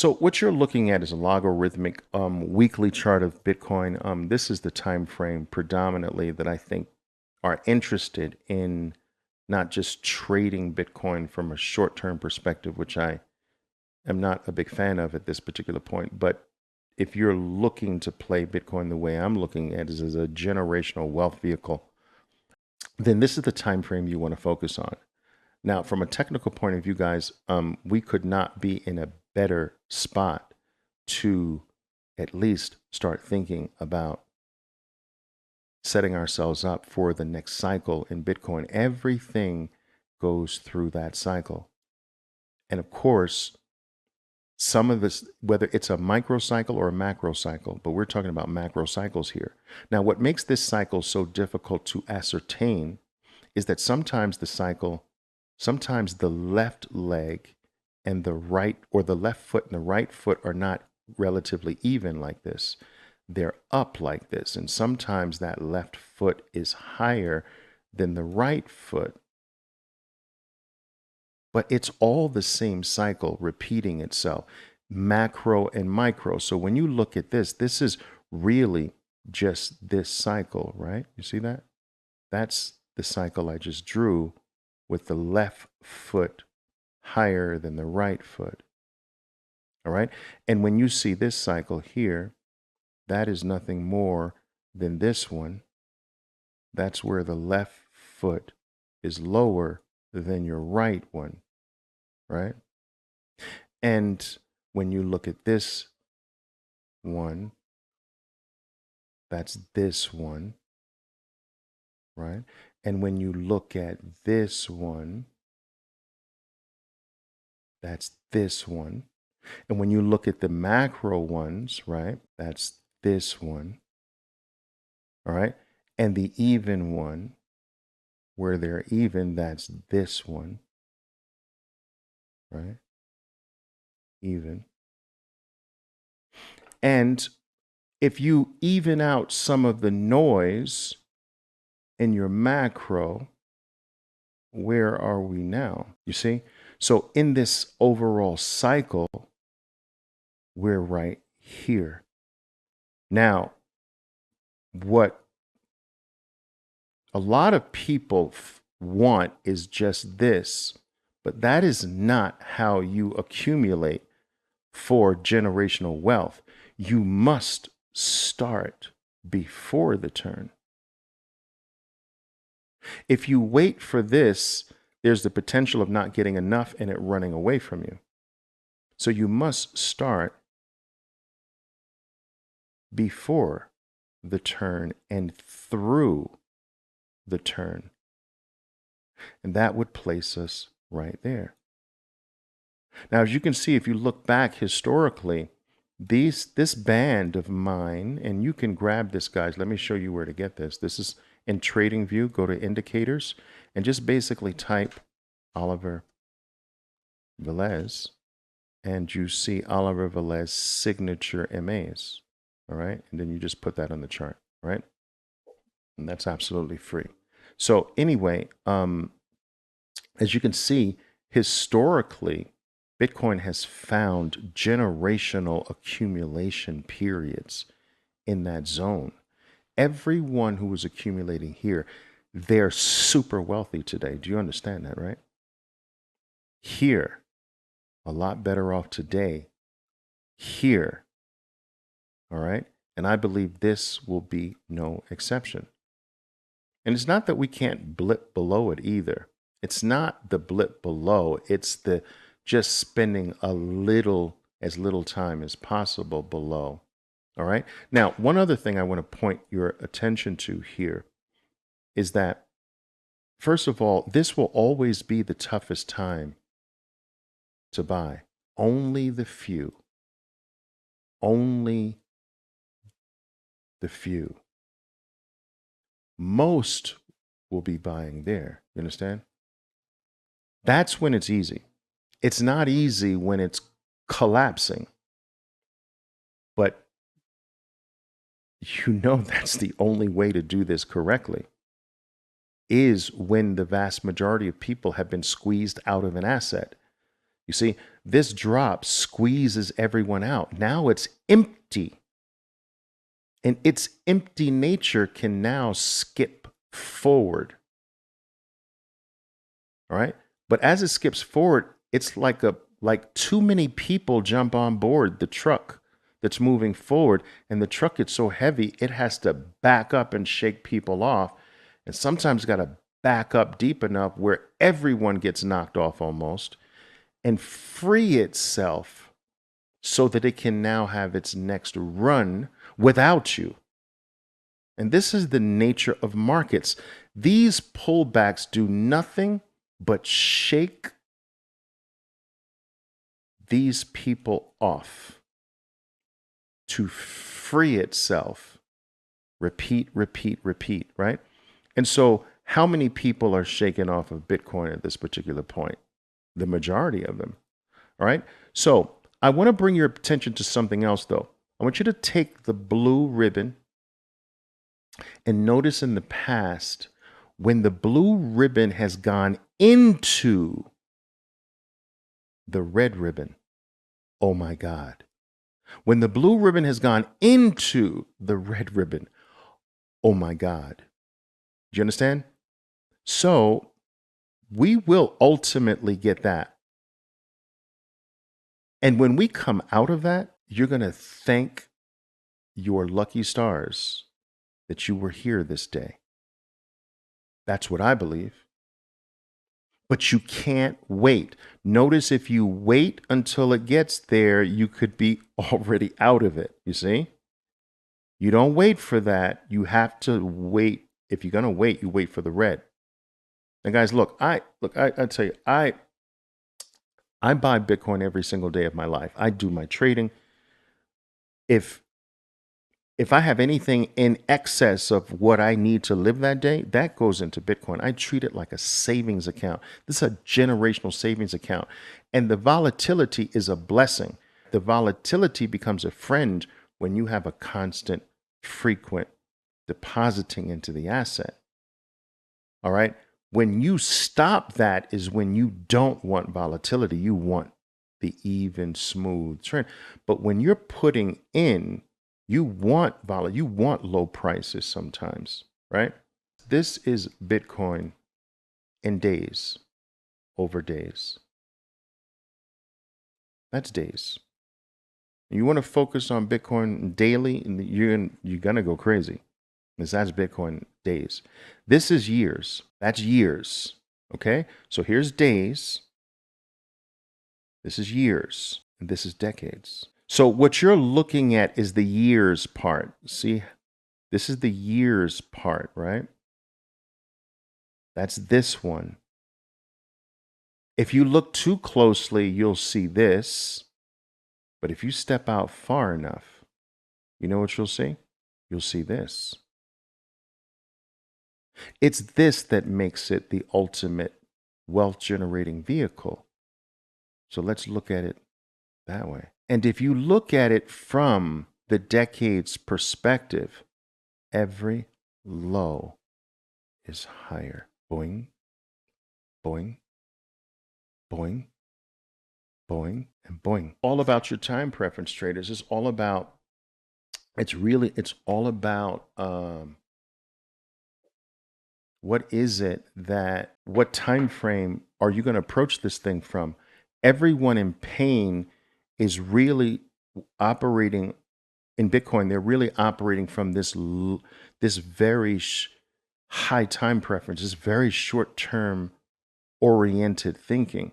So what you're looking at is a logarithmic weekly chart of Bitcoin. This is the time frame predominantly that I think are interested in not just trading Bitcoin from a short-term perspective, which I am not a big fan of at this particular point, but if you're looking to play Bitcoin the way I'm looking at it as a generational wealth vehicle, then this is the time frame you want to focus on. Now, from a technical point of view, guys, we could not be in a better spot to at least start thinking about setting ourselves up for the next cycle in Bitcoin. Everything goes through that cycle. And of course, some of this, whether it's a micro cycle or a macro cycle, but we're talking about macro cycles here. Now, what makes this cycle so difficult to ascertain is that sometimes the left leg and the right, or the left foot and the right foot are not relatively even like this. They're up like this. And sometimes that left foot is higher than the right foot. But it's all the same cycle repeating itself, macro and micro. So when you look at this is really just this cycle, right? You see that? That's the cycle I just drew with the left foot higher than the right foot. All right. And when you see this cycle here, that is nothing more than this one. That's where the left foot is lower than your right one, right? And when you look at this one, that's this one, right? And when you look at this one, that's this one. And when you look at the macro ones, right, that's this one, all right? And the even one, where they're even, that's this one, right? Even. And if you even out some of the noise in your macro, where are we now? You see? So in this overall cycle, we're right here. Now, what a lot of people want is just this, but that is not how you accumulate for generational wealth. You must start before the turn. If you wait for this, there's the potential of not getting enough and it running away from you. So you must start before the turn and through the turn. And that would place us right there. Now, as you can see, if you look back historically, this band of mine, and you can grab this, guys. Let me show you where to get this. This is in Trading View. Go to Indicators and just basically type Oliver Velez, and you see Oliver Velez signature MAs. All right. And then you just put that on the chart, right? And that's absolutely free. So anyway, as you can see, historically, Bitcoin has found generational accumulation periods in that zone. Everyone who was accumulating here, they're super wealthy today. Do you understand that, right? Here, a lot better off today. Here, all right? And I believe this will be no exception. And it's not that we can't blip below it either. It's not the blip below, it's the just spending as little time as possible below. All right. Now, one other thing I want to point your attention to here is that, first of all, this will always be the toughest time to buy. Only the few. Only the few. Most will be buying there. You understand? That's when it's easy. It's not easy when it's collapsing. But you know that's the only way to do this correctly, is when the vast majority of people have been squeezed out of an asset. You see, This drop squeezes everyone out. Now it's empty. And its empty nature can now skip forward. All right. But as it skips forward, it's like too many people jump on board the truck that's moving forward, and the truck gets so heavy it has to back up and shake people off, and sometimes got to back up deep enough where everyone gets knocked off almost and free itself so that it can now have its next run without you. And this is the nature of markets. These pullbacks do nothing but shake these people off to free itself. Repeat, repeat, repeat, right? And so, how many people are shaken off of Bitcoin at this particular point? The majority of them, all right? So, I want to bring your attention to something else, though. I want you to take the blue ribbon and notice in the past when the blue ribbon has gone into the red ribbon. Oh my God. When the blue ribbon has gone into the red ribbon, oh my God. Do you understand? So we will ultimately get that. And when we come out of that, you're going to thank your lucky stars that you were here this day. That's what I believe. But you can't wait. Notice if you wait until it gets there, you could be already out of it. You see? You don't wait for that. You have to wait. If you're going to wait, you wait for the red. And guys, I tell you, I buy Bitcoin every single day of my life. I do my trading. If I have anything in excess of what I need to live that day, that goes into Bitcoin. I treat it like a savings account. This is a generational savings account. And the volatility is a blessing. The volatility becomes a friend when you have a constant, frequent depositing into the asset. All right. When you stop that is when you don't want volatility. You want the even, smooth trend. But when you're putting in, you want you want low prices sometimes, right? This is Bitcoin in days, over days. That's days. You want to focus on Bitcoin daily, and you're gonna go crazy. Because that's Bitcoin days. This is years. That's years. Okay? So here's days. This is years. And this is decades. So what you're looking at is the years part. See, this is the years part, right? That's this one. If you look too closely, you'll see this. But if you step out far enough, you know what you'll see? You'll see this. It's this that makes it the ultimate wealth generating vehicle. So let's look at it that way. And if you look at it from the decade's perspective, every low is higher. Boing, boing, boing, boing, and boing. All about your time preference, traders. It's all about, it's all about what is it that, what time frame are you going to approach this thing from? Everyone in pain is really operating in Bitcoin. They're really operating from this very high time preference, this very short term oriented thinking.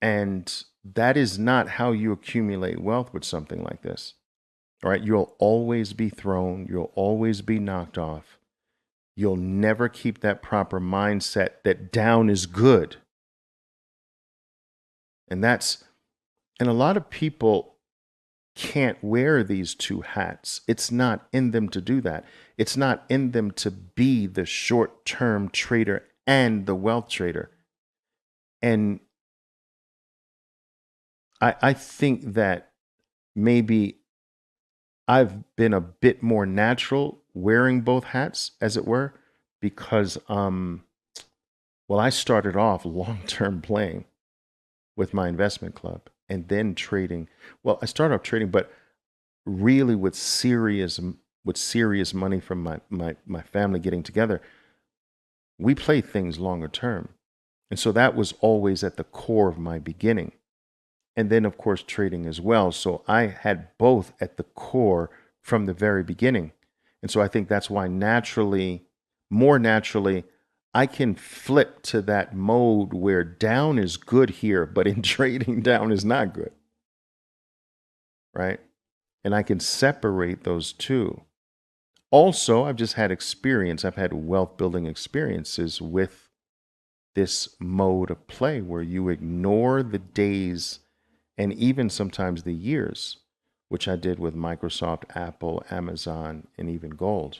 And that is not how you accumulate wealth with something like this. All right. You'll always be thrown. You'll always be knocked off. You'll never keep that proper mindset that down is good. And a lot of people can't wear these two hats. It's not in them to do that. It's not in them to be the short-term trader and the wealth trader. And I think that maybe I've been a bit more natural wearing both hats, as it were, because I started off long-term playing. with my investment club and then trading. Well, I started off trading, but really with serious money from my family getting together, we play things longer term. And so that was always at the core of my beginning. And then, of course, trading as well. So I had both at the core from the very beginning. And so I think that's why more naturally, I can flip to that mode where down is good here, but in trading, down is not good. Right. And I can separate those two. Also, I've just had experience. I've had wealth building experiences with this mode of play where you ignore the days and even sometimes the years, which I did with Microsoft, Apple, Amazon, and even gold.